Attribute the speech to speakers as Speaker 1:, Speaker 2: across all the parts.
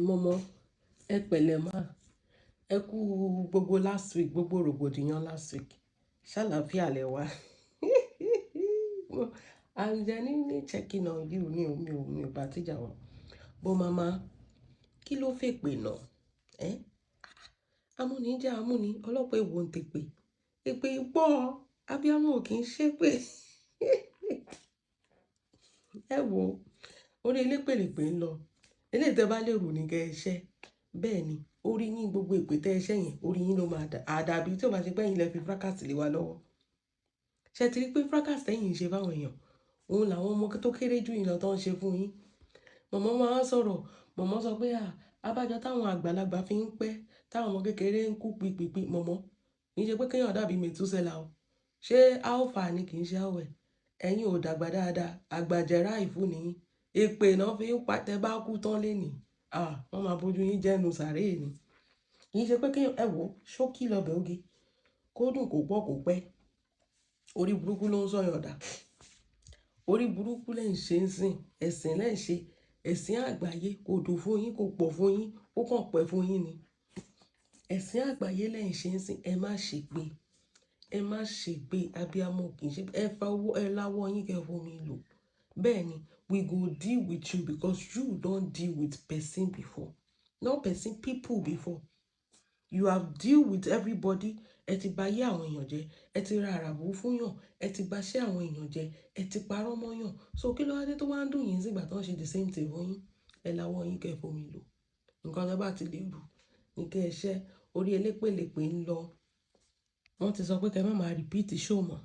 Speaker 1: Mọ̀mọ́, ẹ pẹ̀lẹ́ má. Ẹ kú gbogbo last week, gbogbo rògbòdìyàn last week. Ṣàlàáfíà lẹ wá. I'm genuinely checking on you. Mi ò bá tíjà wá. Bó mama, kí ló fẹ́ pè náà? Amúni jẹ́ amúni, ọlọ́pàá èwo ń tèpè. Èpè pọ̀, abiyamọ ò kì í ṣépè. Ẹ wo, orí elépèlépè ń lọ. Eléyìí tẹ́ bá lérò ní kẹ́ ẹ ṣẹ́. Bẹ́ẹ̀ ni, orí yín gbogbo èpè tẹ́ ẹ ṣẹ́ yẹn, orí yín ló máa àdàbí tí ó bá ṣe pé ẹ̀yin lẹ fi fracas lé wa lọ́wọ́. Ṣé ti rí pé fracas tẹ́yìn ń ṣe fáwọn èèyàn? Òun làwọn ọmọ tó kéré jù yín lọ tó ń ṣe fún yín. Mọ̀mọ́ máa ń sọ̀rọ̀, mọ̀mọ́ sọ pé abájọ táwọn àgbàlagbà fi ń pẹ́, táwọn ọmọ kékeré ń kú pípípí. Mọ̀mọ́, kì í ṣe pé kéèyàn dàbí Mètúsẹ́là o. Ṣé alpha ni kì í ṣe àwẹ̀? Ẹ̀yin ò dàgbà dáadáa, àgbàjẹ́rà ìfú nìyí. Èpè náà fi ń pa tẹ́ bá kú tán lénìí. Wọ́n máa bójú yín jẹ́nu sàréè ni. Kì í ṣe pé kéèyàn ẹ wò ṣókí lọ́bẹ̀ oge. Kó dùn kó pọ̀ kó pẹ́. Orí burúkú ló ń sọ̀yàn dà. Orí burúkú lẹ́ ń ṣe ń sìn, ẹ̀sìn lẹ́ ń ṣe. Ẹ̀sìn àgbáyé kò dùn fún yín, kò pọ̀ fún yín, ó kàn pẹ́ fún yín ni. Ẹ̀sìn àgbáyé lẹ́ ń ṣe ń sìn, ẹ má ṣègbé. Ẹ má ṣègbé, abiyamọ kì í ṣe ẹ fa owó ẹ láwọ́ yín kẹ́ fomi lò. Bẹ́ẹ̀ ni, we go deal with you because you don't deal with person before. Not person, people before. You have deal with everybody. Ẹ ti bà yé àwọn èèyàn jẹ́, ẹ ti ra àràbò fún yàn, ẹ ti bà ṣẹ́ àwọn èèyàn jẹ́, ẹ ti parọ́ mọ́ yàn. So kí ló wá dé tó wá ń dùn yín sígbà tó ń ṣe the same thing fún yín? Ẹ láwọ́ yín kẹ́ fomi lò. Nǹkan tó bá ti lè rù ní kẹ́ ẹ ṣẹ́. Orí elépèlépè ń lọ. Wọ́n ti sọ pé kẹ́ má máa repeat show mọ́.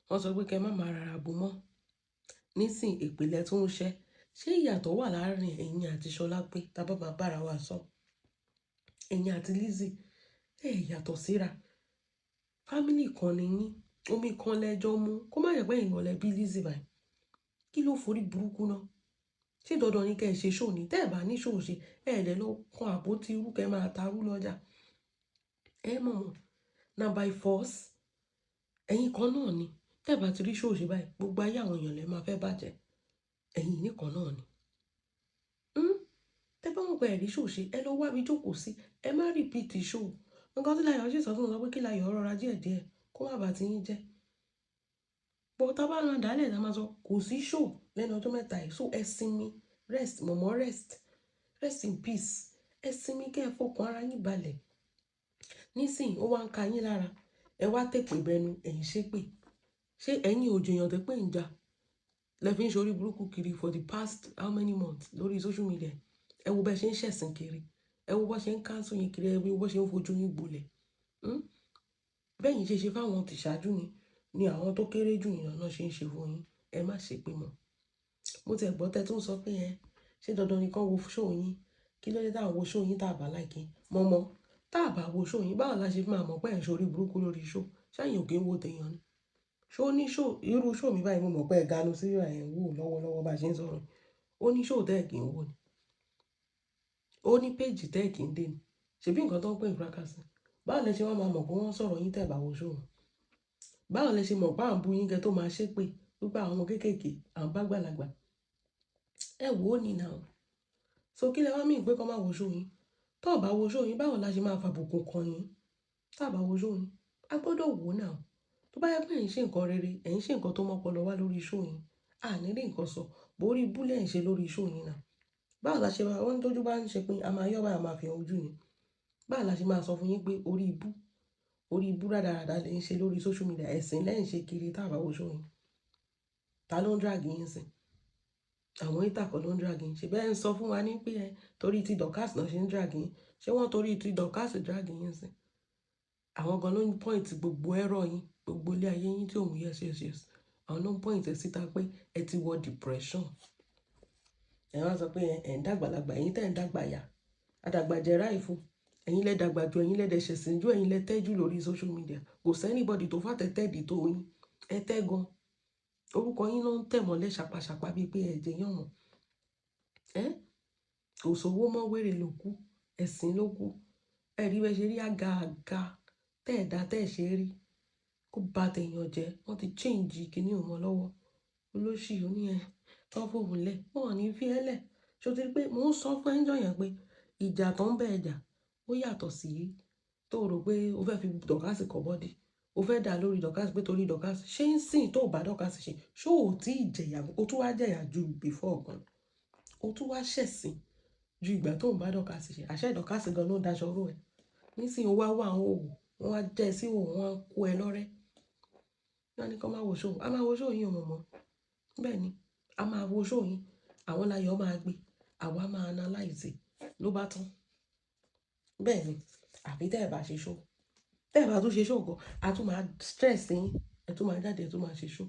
Speaker 1: Wọ́n sọ pé kẹ́ má máa ra àràbò mọ́. Nísìn ìpìlẹ̀ tó ń ṣẹ́. Ṣé ìyàtọ̀ wà láàárín ẹ̀yin àti Ṣọlápé tá bá máa bára wa sọ? Ẹ̀yin àti Lizzy, yàtọ̀ síra. Family kan ni yín, omi kan lẹ́jọ́ mú. Kó má jẹ́ pé ẹ̀yin lẹ bí Lizzy báyìí. Kí ló forí burúkú náà? Ṣé dandan ni kẹ́ ẹ ṣe show ni? Tẹ́ ẹ bá ní show ṣe, lè lọ kan àpótí irú kẹ́ máa tarú lọ́jà. Mọ̀mọ́, na by force. Ẹ̀yin kan náà ni. Tẹ́ ẹ bá ti rí show ṣe báyìí, gbogbo ayé àwọn èèyàn lẹ máa fẹ́ bàjẹ́. Ẹ̀yin nìkan náà ni. Tẹ́ bá mọ̀ pé ẹ rí show ṣe, ẹ lọ wá bí jókòó sí. Ẹ má repeat show. Nǹkan tí Láyọ̀ ṣe sọ fún wọn pé kí Láyọ̀ rọra díẹ̀díẹ̀ kó má bàa ti yín jẹ́. But tá bá rán dálẹ̀ tá máa sọ kò sí show lẹ́nu ọjọ́ mẹ́ta yìí. So ẹ sinmi, rest, mọ̀mọ́ rest. Rest in peace. Ẹ sinmi kẹ́ ẹ fọkàn ara yín balẹ̀. Nísìnyí ó wá ń ka yín lára. Ẹ wá tèpè bẹnu, ẹ̀yin ṣépè. Ṣé ẹ̀yin ò jèèyàn tẹ́ pé ń jà? Lẹ fi ń ṣorí burúkú kiri for the past how many months lórí social media? Ẹ wo bẹ́ ṣe ń ṣẹ̀sìn kiri. Ẹ wo bó ṣe ń cancel yín kiri, ẹ wo bó ṣe ń fojú yín gbolẹ̀. Bẹ́yìn ṣe fáwọn tí ṣáájú ni àwọn tó kéré jù yín náà ṣe ń ṣe fún yín. Ẹ má ṣépè mọ́. Mo ti gbọ́ tẹ́ tó ń sọ pé ṣé dandan ni kán wo show yín? Kí ló dé tá à ń wo show yín tá a bá like yín? Mọ̀mọ́, tá a bá wo show yín, báwo la ṣe máa mọ̀ pé ẹ̀ ń ṣorí burúkú lórí show? Ṣé ẹ̀yin ò kí ń wo tèèyàn ni? Ṣé ó ní show, irú show mi báyìí mo mọ̀ pé ẹ ganu sí ẹ̀ ń wò lọ́wọ́lọ́wọ́ bá ṣe ń sọ̀rọ̀. Ó ní show tẹ́ ẹ̀ kì í wò ni. Ó ní page tẹ́ ẹ̀ kì í dé ni. Ṣèbí nǹkan tó ń pè ní fracas ni. Báwo lẹ ṣe wá máa mọ̀ pé wọ́n sọ̀rọ̀ yín tẹ́ ẹ bá wo show? Báwo lẹ ṣe mọ̀ pé à ń bú yín kẹ́ tó máa ṣépè wípé àwọn ọmọ kéékèèké à ń bá gbàlagbà? Ẹ wò ó ní now. So kí lẹ wá mí pé kó má wo show yín? Tó bá wo show yín, báwo la ṣe máa fàbùkù kan yín? Tá bá wo show yín, a gbọ́dọ̀ wò now. Tó bá yẹ pé ẹ̀ ń ṣe nǹkan rere, ẹ̀ ń ṣe nǹkan tó mọ́pọlọ wá lórí show yín, ní rí nǹkan sọ, borí búlẹ̀ ń ṣe lórí show yín náà. Báwo la ṣe máa wọ́n tójú bá ń ṣe pé a máa yọ́ bá a máa fi hàn ojú ni? Báwo la ṣe máa sọ fún yín pé orí ibú rádaràda lè ń ṣe lórí social media, ẹ̀sìn lẹ́ ń ṣe kiri tá bá wo show yín? Ta ló ń drag yín sìn? Àwọn ìtàkọ̀ ló ń drag yín. Ṣé bẹ́ẹ̀ ń sọ fún wa ní pé torí ti Dorcas náà ṣe ń drag yín? Ṣé wọ́n torí ti Dorcas drag yín sìn? Àwọn gan ló ń point gbogbo error yín, gbogbo ilé ayé yín tí òun yes. Àwọn ló ń point síta pé ẹ ti wọ depression. Ẹ wá sọ pé ẹ̀ ń dàgbàlagbà, ẹ̀yin tẹ́ ń dàgbà yà. Àdàgbà jẹ́ ráìfù. Ẹ̀yin lẹ dàgbà ju, ẹ̀yin lẹ dẹ̀ṣẹ̀ sìn ju, ẹ̀yin lẹ tẹ́jú lórí social media. Kò sí anybody tó fàtẹ́tẹ́dì tó yín. Ẹ tẹ́ gan. Orúkọ yín ló ń tẹ̀ mọ́lẹ̀ ṣàpàṣàpà bíi pé ẹ̀jẹ̀ yàn mọ́. Kò sówó mọ́ wèrè ló kú, ẹ̀sìn ló kú. Ẹ rí bẹ́ẹ̀ ṣe rí àga tẹ́ ẹ̀ dá tẹ́ ẹ̀ ṣe rí. Kó bá tèèyàn jẹ́, wọ́n ti change kíní ọmọ lọ́wọ́. Olóṣì ó ní tán fòun lẹ̀, wọ́n ò ní fi ẹ́ lẹ̀. ṣó ti rí pé mò ń sọ fún ẹjọ́ yẹn pé ìjà tó ń bẹ ẹjà ó yàtọ̀ sí tó rò pé o fẹ́ fi Dorcas kọ́ bọ́dí o fẹ́ dà lórí Dorcas pé torí Dorcas ṣé ń sìn tó bá Dorcas ṣe ṣó ò tí ì jẹ̀yà o tún wá jẹ̀yà ju before gan o tún wá ṣẹ̀sìn ju ìgbà tó ń bá Dorcas ṣe àṣẹ Dorcas gan ló ń daṣọ rú ẹ nísìnyí ó wá wà àwọn òwò wọn wá jẹ́ sí òwò wọn kó ẹ lọ́rẹ́ wọn ní kó máa wo ṣó a máa wo ṣó yín mọ̀mọ́ bẹ́ẹ̀ ni a máa wo ṣó yín àwọn láyọ̀ máa gbé àwa máa analyze ló bá tán bẹ́ẹ̀ ni àbí tẹ́ ẹ̀ bá ṣe ṣó tẹ́ ẹ̀ bá tún ṣe ṣó gan a tún máa stress yín ẹ̀ tún máa jáde ẹ̀ tún máa ṣe ṣó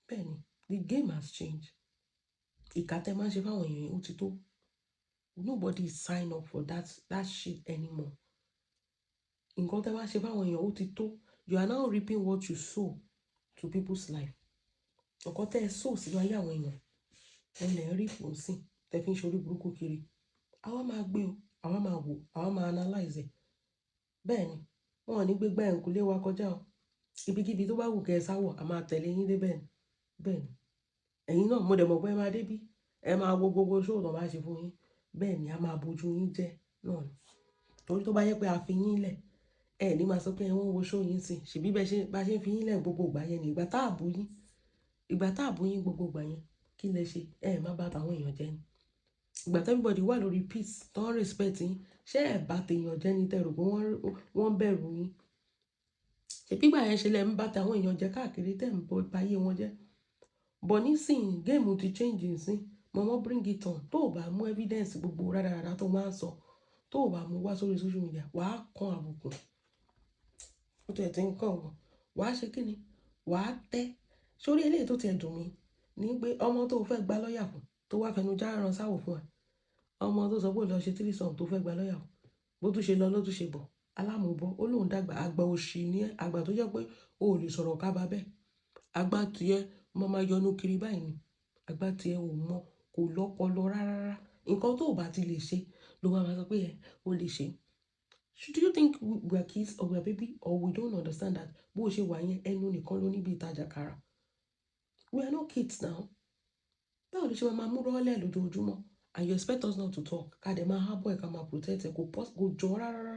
Speaker 1: bẹ́ẹ̀ ni the game has changed ìkà tẹ́ máa ń ṣe fáwọn èèyàn ó ti tó nobody sign up for that shit anymore nǹkan tẹ́ máa ṣe fáwọn èèyàn ó ti tó you are now reaping what you sow to people's life nǹkan tẹ́ ẹ sow sínú ayé àwọn èèyàn ẹ lè rí fòsìn tẹ́ fi ń ṣorí burúkú kiri àwa máa gbé o àwa máa wò àwa máa analyze ẹ̀ bẹ́ẹ̀ ni wọn ò ní gbégbá ẹ̀ǹkùlé wa kọjá o ibikíbi tó bá wù kẹ́ ẹ sáwọ̀ a máa tẹ̀lé yín dé bẹ́ẹ̀ ni bẹ́ẹ̀ ni ẹ̀yin náà mo dẹ̀ mọ̀ pé ẹ máa débí ẹ máa wo gbogbo ṣóò tó bá ṣe fún yín bẹ́ẹ̀ ni a máa bójú yín jẹ́ náà ni torí tó bá yẹ pé a fi yín lẹ̀ ẹ ní máa sọ pé ẹ wọ́n wo ṣóò yín sìn ṣèbí bá ṣe ń fi yín lẹ̀ gbogbo ìgbà yẹn ni ìgbà tá àbú yín gbogbo ìgbà yẹn kí lẹ ṣe ẹ má bá tàwọn èèyàn jẹ́ ni ìgbà tí everybody wà lórí peace tó ń respect yín ṣé ẹ bá tèèyàn jẹ́ ní tẹ̀rù pé wọ́n bẹ̀rù yín ṣèbí ìgbà yẹn ṣe lẹ́ ń bá tàwọn èèyàn jẹ́ káàkiri tẹ̀ ń bọ báyé wọn jẹ́ bọ̀ nísìnyí géèmù ti change nsìn mọ̀mọ́ bring it on tó o bá mú evidence gbogbo rádaràdà tó máa ń sọ tó o bá mú wá sórí social media wàá kan àbùkù ó tẹ̀ tí ń kàn wọ́n wàá ṣe kí ni wàá tẹ́ sórí eléyìí tó tiẹ̀ dùn mí ní pé ọmọ tó fẹ́ gba lọ́ọ̀yà fún tó wá fẹnu já ran sáwò fún ẹ ọmọ tó sọ pé ó lọ ṣe tírísàn tó fẹ́ gba lọ́ọ̀yà fún bó tún ṣe lọ ló tún ṣe bọ̀ alámùbọ́ ó lóun dàgbà àgbà òṣì ní àgbà tó jẹ́ pé o ò lè sọ̀rọ̀ ká bá bẹ́ẹ̀ àgbà tiẹ̀ mo máa yọnu kiri báyìí ni àgbà tiẹ̀ ò mọ kò lọ́pọlọ rárá nǹkan tó o bá ti lè ṣe ló máa sọ pé ẹ ó lè ṣe do you think we are kids or we are baby or we don't understand that bó o ṣe wà yẹn ẹnu nìkan ló níbi ìtajà kára we are not kids now báwo ló ṣe máa mú rọ́ọ̀lẹ̀ lójoojúmọ́ and you expect us not to talk ká dẹ̀ máa hábọ̀ ẹ̀ ká máa protect ẹ̀ kò jọ rárá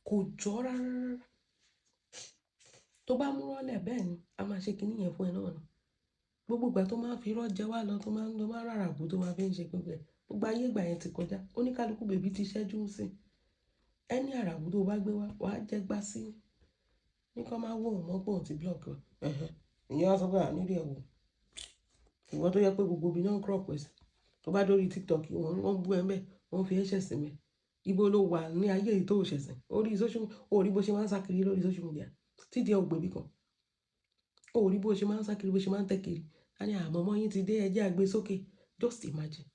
Speaker 1: kò jọ rárá tó bá mú rọ́ọ̀lẹ̀ bẹ́ẹ̀ ni a máa ṣe kinní yẹn fún ẹ náà ni gbogbo ìgbà tó máa fi irọ́ jẹ wá lọ tó máa rárá bò tó máa fi ń ṣe gbogbo ẹ̀ gbogbo ayé ìgbà yẹn ti kọjá oníkálukú bèbí ti ṣẹ́jú ń sìn ẹni àràbù tó bá gbé wá wàá jẹ́ gbá sí ní kó máa wò wọ́n pọ̀ ti block ìyẹn wá sọ pé àníri ẹ̀ wò ìwọ tó yẹ pé gbogbo ibi náà crop ẹ̀ sí tó bá dórí TikTok wọ́n bú ẹ mẹ́ wọ́n fi ẹ̀ṣẹ̀ sí mẹ́ ibo ló wà ní ayé yìí tó ṣẹ̀sìn orí bó ṣe máa ń sákiri lórí social media títí ẹ ò gbèbí kan orí bó ṣe máa ń sákiri bó ṣe máa ń tẹ̀kiri a ní àmọ́mọ́ yín ti dé ẹjẹ́ àgbé sókè just imagine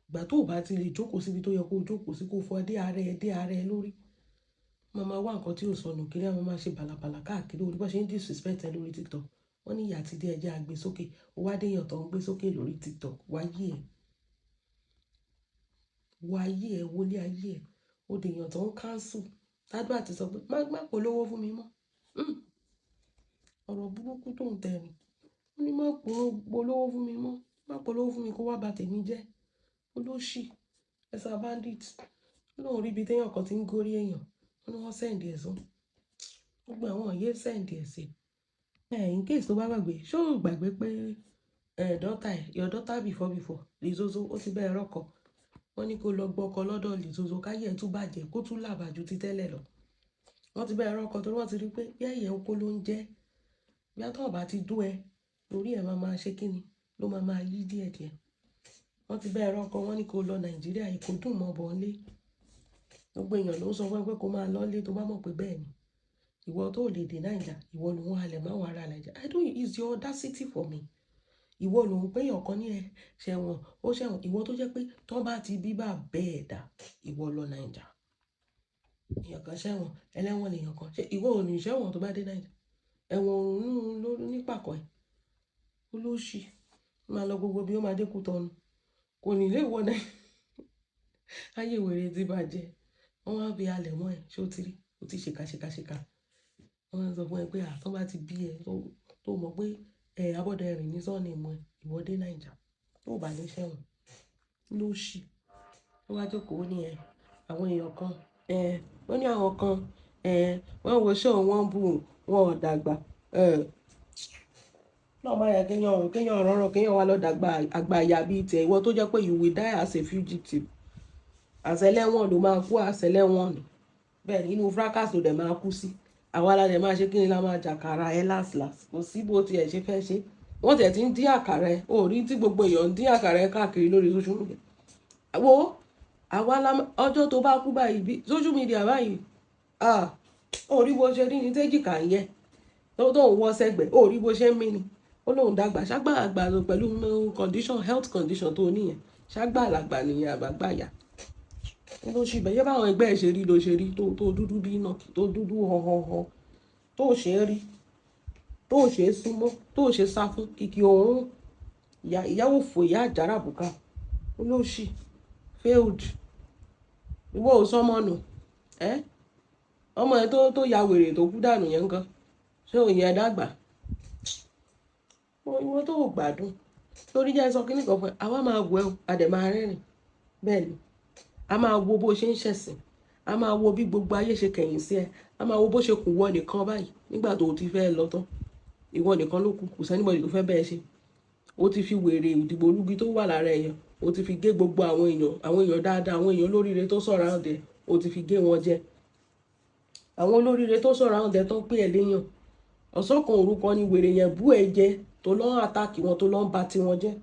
Speaker 1: ìgbà tó o bá ti lè jókòó síbi tó yẹ kó o jókòó sí kó o fọ dé ara ẹ lórí máa wá nǹkan tí ò sọnù kiri àwọn máa ṣe bàlàbàlà káàkiri orí bó ṣe ń disrespect ẹ lórí TikTok wọ́n ní ìyá ti dé ẹjẹ́ àgbé sókè ó wá déyàn tó ń gbé sókè lórí TikTok wáyé ẹ wọlé ayé ẹ ó déyàn tó ń cancel tádùá ti sọ pé má polówó fún mi mọ́ ọ̀rọ̀ burúkú tó ń tẹ̀rìn ó ní má polówó fún mi mọ́ má polówó fún mi kó wá bà tèmi jẹ́ olóṣì ẹ̀sà bandit lóun rí ibi téèyàn kan ti ń gorí èèyàn wọ́n ní wọ́n sẹ́ǹdì ẹ̀ sún gbogbo àwọn òye sẹ́ǹdì ẹ̀ sí in case tó bá gbàgbé ṣó o gbàgbé pé your daughter before Lizozo ó ti bẹ́ẹ̀ rọ́kọ wọ́n ní kó lọ gbọ́kọ lọ́dọ̀ Lizozo káyé ẹ̀ tún bàjẹ́ kó tún làbàjú ti tẹ́lẹ̀ lọ wọ́n ti bẹ́ẹ̀ rọ́kọ torí wọ́n ti rí pé bí ẹ̀yẹ oko ló ń jẹ́ bí àtọ̀ bá ti dún ẹ lórí ẹ̀ máa ṣe kíni ló máa yí díẹ̀díẹ̀ wọ́n ti bẹ́ẹ̀ rọ́kọ wọ́n ní kó lọ Nàìjíríà èkó dùn mọ́ bọ̀ ńlé gbogbo èèyàn ló ń sọ fún ẹ pé kó máa lọ́lé tó bá mọ̀ pé bẹ́ẹ̀ ni ìwọ tó lè dé Naija ìwọ ló ń halẹ̀ máa wà ara Naija I don't use your audacity for me ìwọ ló ń pé ọ̀kan ní ẹ ṣẹ̀wọ̀n ó ṣẹ̀wọ̀n ìwọ tó jẹ́ pé tó bá ti bí bá bẹ́ẹ̀ dà ìwọ lọ Naija èèyàn kan ṣẹ̀wọ̀n ẹlẹ́wọ̀n lèèyàn kan ṣe ìwọ ò ní ṣẹ̀wọ̀n tó bá dé Naija ẹ̀wọ̀n òun lórí nípàkọ́ ẹ̀ olóṣì máa lọ gbogbo bí ó máa dékú tọ́nu kò ní lè wọ náà ayé wèrè ti bàjẹ́ wọ́n wá fi alẹ̀ mọ́ ẹ̀ ṣé ó ti rí ó ti ṣèkà wọ́n sọ fún ẹ pé àtọ́ bá ti bí ẹ tó mọ̀ pé abọ́dọ̀ ẹ̀rìn ní sọ́ọ̀nì mọ́ ẹ ìwọ dé Naija tó bá ní ṣẹ̀wọ̀n ló ṣì ó wá jókòó ní àwọn èèyàn kan wọ́n ní àwọn kan wọ́n wo ṣé wọ́n bù wọn ò dàgbà náà máa yẹ kéèyàn rọrùn kéèyàn wá lọ dàgbà àgbàyà bíi tiẹ̀ ìwọ tó jẹ́ pé you will die as a fugitive àṣẹlẹ́wọ̀n ló máa kú àṣẹlẹ́wọ̀n ni bẹ́ẹ̀ nínú fracas ló dẹ̀ máa kú sí àwa la dẹ̀ máa ṣe kí ni la máa jàkàrà ẹ last kò sí bó tiẹ̀ ṣe fẹ́ ṣe wọ́n tiẹ̀ ti ń dín àkàrà ẹ ò rí tí gbogbo èèyàn ń dín àkàrà ẹ káàkiri lórí social media wo àwa la ọjọ́ tó bá kú báyìí bí social media báyìí ò rí bó ṣe rí ní tẹ́jìká ń yẹ tó ń wọ́ sẹ́gbẹ̀ẹ́ ò rí bó ṣe ń mí ni ó lóun dàgbà ṣágbà àgbà pẹ̀lú health condition tó níyẹn ṣágbà àlàgbà nìyẹn àbágbàyà ló ṣì bẹ̀yẹ́ báwọn ẹgbẹ́ ẹ̀ ṣe rí ló ṣe rí tó dúdú bí iná tó dúdú hàn tó ṣe é rí tó ṣe é súnmọ́ tó ṣe sá fún kìkì òun ìyàwó fò ìyá àjàrà bùkà ló ṣì failed ìwọ ò sọmọ nù ọmọ ẹ tó ya wèrè tó kú dànù yẹn nǹkan ṣé òun yẹn dàgbà ìwọ tó gbádùn torí jẹ́ sọ kí nìkan fún ẹ àwa máa wọ ẹ àdẹ̀ máa rẹ́rìn bẹ́ẹ̀ ni a máa wo bó ṣe ń ṣẹ̀sìn a máa wo bí gbogbo ayé ṣe kẹ̀yìn sí ẹ a máa wo bó ṣe kù wọ nìkan báyìí nígbà tó o ti fẹ́ lọ tán ìwọ nìkan ló kù kù sẹ́nìbọ̀dì tó fẹ́ bẹ́ẹ̀ ṣe o ti fi wèrè ìdìbò olúgi tó wà lára èèyàn o ti fi gé gbogbo àwọn èèyàn dáadáa àwọn èèyàn olóríire tó sọ̀rọ̀ àwọn ọ̀dẹ̀ o ti fi gé wọn jẹ àwọn olóríire tó sọ̀rọ̀ àwọn ọ̀dẹ̀ tó ń pè ẹ́ léèyàn ọ̀sán kan orúkọ ni wèrè yẹn bú ẹ jẹ tó lọ́n àtàkì wọn tó lọ́n ba tiwọn jẹ́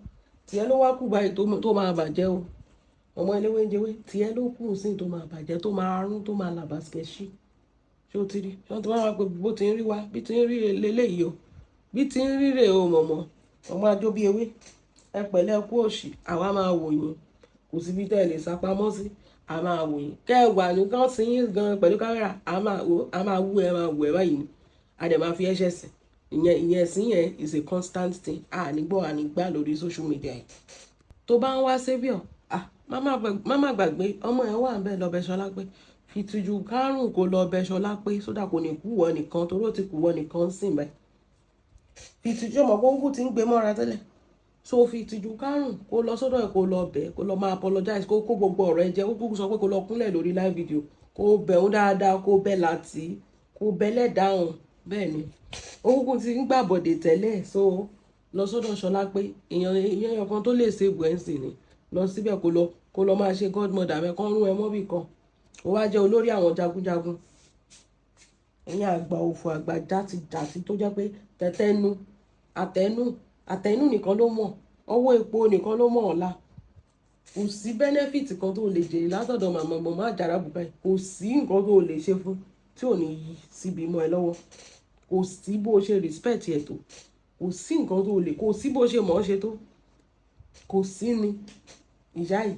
Speaker 1: tiẹ̀ ló wá kù báyìí tó máa bàjẹ́ o ọmọ eléwé ń jẹwé tiẹ̀ ló kù sí tó máa bàjẹ́ tó máa rún tó máa làbàṣẹ sí ṣé o ti rí ṣé wọ́n ti máa wá pé bó ti ń rí wa bí ti ń rí leléyìí o bí ti ń rí rè o mọ̀mọ́ ọmọ ajó bí ewé ẹ pẹ̀lẹ́ kú òṣì àwa máa wò yín kò síbi tẹ́ ẹ lè sápamọ́ sí a máa wò yín kẹ́ ẹ wà nìkan sí yín gan pẹ̀lú kámẹ́rà a máa wò ẹ báyìí ni a dẹ̀ máa fi ẹ̀ṣẹ̀ sìn ìyẹn sí yẹn is a constant thing ànígbọ́ ànígbà lórí social media yìí tó bá ń wá saviour má má gbàgbé ọmọ ẹ wà ń bẹ lọ́bẹ̀ ṣọlá pé fìtìjú kárùn kó lọ́bẹ̀ ṣọlá pé sódà kò ní kú wọ nìkan torí ó ti kú wọ nìkan sìn báyìí fìtìjú ọmọ kókó ti ń gbé mọ́ra tẹ́lẹ̀ so fìtìjú kárùn kó lọ sọ́dọ̀ ẹ̀ kó lọ bẹ̀ kó lọ máa apologize kó gbogbo ọ̀rọ̀ ẹ jẹ́ kó kúkú sọ pé kó lọ kúnlẹ̀ lórí live video kó bẹ̀ ń dáadáa kó bẹ̀ láti kó bẹ́lẹ̀ dáhùn bẹ́ẹ̀ ni ó kúkú ti ń gbàbọ̀dè tẹ́lẹ̀ so lọ sọ́dọ̀ ṣọlá pé èèyàn kan tó lè ṣègbè ẹ̀ ń sìn ni lọ síbẹ̀ kó lọ máa ṣe godmother mẹ́ kán rún ẹ mọ́bì kan ó wá jẹ́ olórí àwọn jagunjagun ẹ̀yin àgbà òfò àgbà játijàti tó jẹ́ pé àtẹnu nìkan ló mọ̀ ọwọ́ epo nìkan ló mọ̀ ọ̀la kò sí benefit kan tó lè jèrè látọ̀dọ̀ màmá àjàrà bùkà yìí kò sí nǹkan tó lè ṣe fún tí ò ní yí síbi mọ́ ẹ lọ́wọ́ kò sí bó ṣe respect ẹ̀ tó kò sí nǹkan tó lè kò sí bó ṣe mọ̀ ọ́ ṣe tó kò sí ni ìyá yìí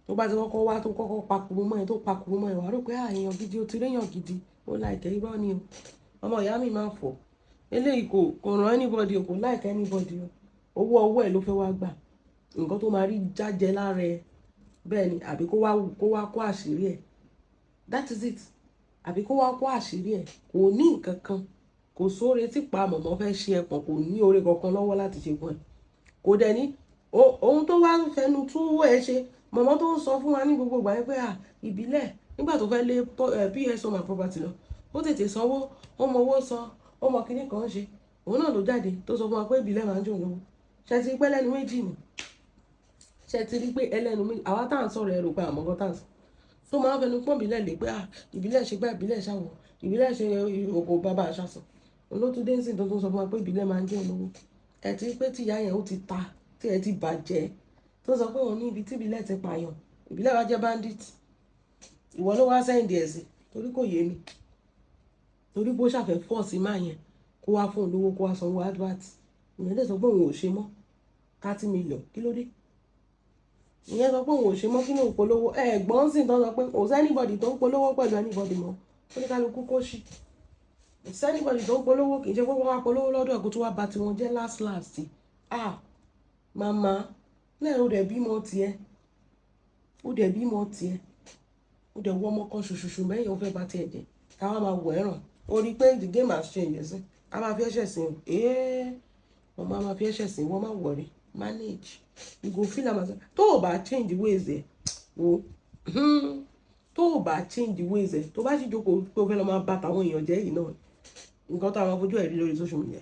Speaker 1: tó bá ti kọ́kọ́ wá tó kọ́kọ́ pakuru mọ́ ẹ tó pakuru mọ́ ẹ wà rò pé èèyàn gidi ó ti réyàn gidi ó láìkẹ́ irọ́ ni o ọmọ ìyá mi máa fọ̀ eléyìí kò ràn anybody o kò láìkẹ́ anybody o owó ẹ̀ ló fẹ́ wá gbà nǹkan tó máa rí jájẹ lára ẹ bẹ́ẹ̀ ni àbí kó wá kó àṣírí ẹ̀ that is it àbí kó wá kó àṣírí ẹ̀ kò ní nǹkan kan kò sóore tí pa mọ̀mọ́ fẹ́ ṣe ẹ̀pọ̀n kò ní oore kankan lọ́wọ́ láti ṣe fún ẹ kò dẹ̀ ní ohun tó wá ń fẹnu tún ẹ ṣe mọ̀mọ́ tó ń sọ fún wa ní gbogbo ìgbà yẹn pé ìbílẹ̀ nígbà tó fẹ́ lé PS home and property lọ ó tètè sanwó ó mọ owó san ó mọ kinní kan ṣe òun náà ló jáde tó sọ fún wa pé ìbílẹ̀ máa ń jò lówó ṣe ti rí pé ẹlẹ́nu méjì ni ṣe ti rí pé ẹlẹ́nu méjì àwa tá à ń sọ̀rọ̀ ẹ̀rọ pé àmọ́ kan tá à ń sọ tó máa ń fẹnu pọ́n ìbílẹ̀ lè pé ìbílẹ̀ ṣe gbá ìbílẹ̀ ṣàwọ̀ ìbílẹ̀ ṣe òkò bàbá àṣàṣàn olótúndé ń sìn tó tún sọ fún wa pé ìbílẹ̀ máa ń jò lówó ẹ ti rí pé tìyá yẹn ó ti ta tí ẹ ti bàjẹ́ tó sọ pé òun ní ibi tí ìbílẹ̀ ti pààyàn ìbílẹ̀ wa jẹ́ bandit ìwọ ló wá sẹ́ǹdì ẹ̀ sí torí kò yé mi torí bó ṣàfẹ́ fọ́ọ̀sì máa yẹn kó wá fún olówó kó wá sanwó advert ìyẹn lè sọ pé òun ò ṣe mọ́ 30 million kí ló dé ìyẹn sọ pé òun ò ṣe mọ́ kí ló ń polówó ẹ̀gbọ́n sì tán sọ pé kò sẹ́nìbọ̀dì tó ń polówó pẹ̀lú anybody mọ́ ó ní kálukú kó ṣì kò sẹ́nìbọ̀dì tó ń polówó kì í ṣe pé wọ́n wá polówó lọ́dọ̀ ẹ̀kú tó wá ba tiwọn jẹ́ last màmá lẹ́yìn ó dẹ̀ bímọ tiẹ̀ ó dẹ̀ wọ́ ọmọ kan ṣoṣoṣo mẹ́yìn ó fẹ́ bá tiẹ̀ jẹ́ káwá máa wọ̀ ẹ̀ràn ó rí i pé the game has changed sí a máa fi ẹ̀ṣẹ̀ sìn wọ́n máa fi ẹ̀ṣẹ̀ sìn wọ́n máa wọ̀rí manage. You go feel am as tó o bá change the ways ẹ o tó o bá change the ways ẹ tó bá sì jókòó pé o fẹ́ lọ máa bá tàwọn èèyàn jẹ́ yìí náà nǹkan táwọn fojú ẹ̀ rí lórí social media